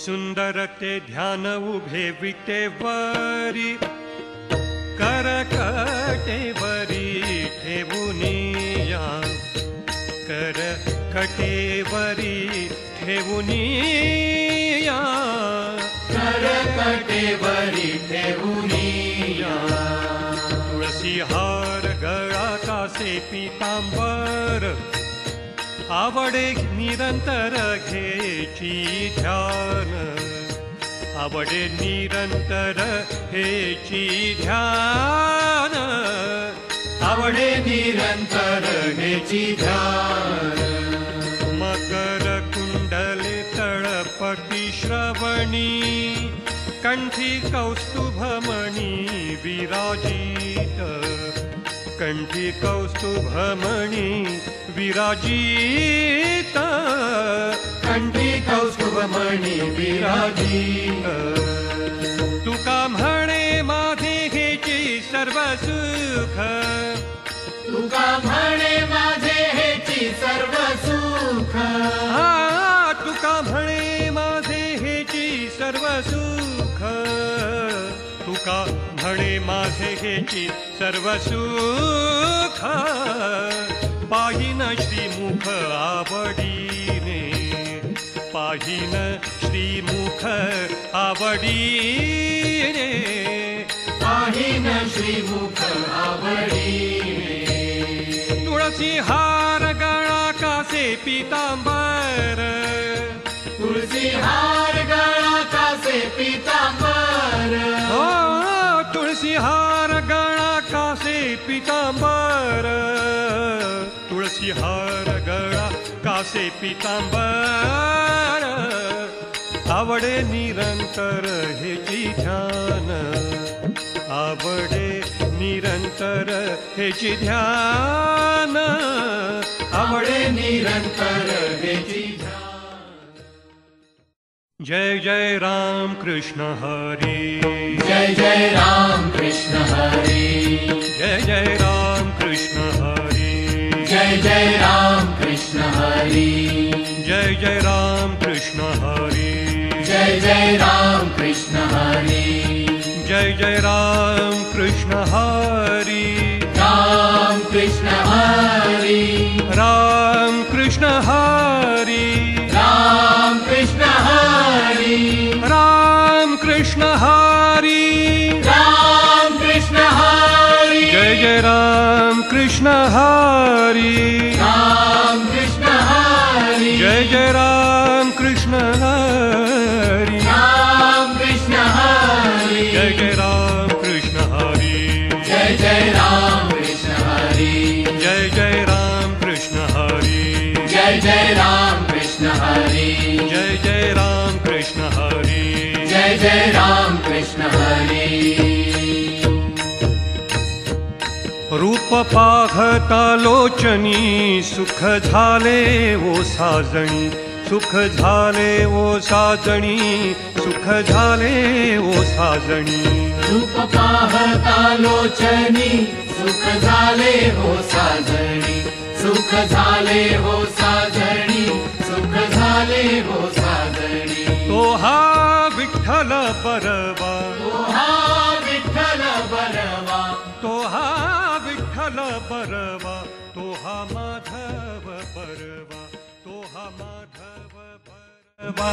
सुंदर ते ध्यान उभे विटेवरी करकटेवरी ठेवुनिया करकटेवरी ठेवुनिया करकटेवरी ठेवुनिया तुळसी हार गळा कासे पीतांबर आवडे निरंतर घेची ध्यान आवडे निरंतर हेची ध्यान आवडे निरंतर हेची ध्यान मकर कुंडले तळपटी श्रवणी कंठी कौस्तुभमणी विराजित कंठी कौस्तुभमणी विराजित कंठी कौस्तुभमणी विराजित तुका म्हणे माझे हेची सर्व सुख तुका म्हणे माझे हेची सर्व सुख तुका म्हणे माझे हेची सर्व सुख तुका म्हणे माझे हेची सर्व सुख पाहिन श्रीमुख आवडीने पाहिन श्रीमुख आवडीने पाहिन श्रीमुख आवडीने तुळसी हार गळा कासे पीतांबर तुळसी हार गळा कासे पीतांबर तुळसी हार गळा कासे पीतांबर तुळसी हार गळा कासे पीतांबर आवडे निरंतर हेची ध्यान आवडे निरंतर हेची ध्यान आवडे निरंतर हेची ध्यान जय जय राम कृष्ण हरी जय जय राम कृष्ण हरी जय जय राम कृष्ण हरी जय जय राम कृष्ण हरी जय जय राम कृष्ण हरी जय जय राम कृष्ण हरी जय जय राम कृष्ण हरी राम कृष्ण हरी राम कृष्ण हरी राम कृष्ण हरी राम कृष्ण हरी राम कृष्ण हरी जय जय राम कृष्ण हरी राम कृष्ण हरी जय जय राम कृष्ण हरी राम कृष्ण हरी जय जय राम कृष्ण हरी जय जय राम कृष्ण हरी जय जय राम कृष्ण हरी जय जय राम कृष्ण हरी जय जय राम कृष्ण हरी जय जय राम कृष्ण हरी रूप पाहता लोचनी सुख झाले ओ साजणी सुख झाले ओ साजणी सुख झाले ओ साजणी रूप पाहता लोचनी सुख झाले हो साजणी सुख झाले हो साजणी सुख झाले हो साजणी तो हा विठ्ठल बरवा तो हा विठ्ठल बरवा तो हा विठ्ठल बरवा तो हा माधव बरवा तो हा माधव बरवा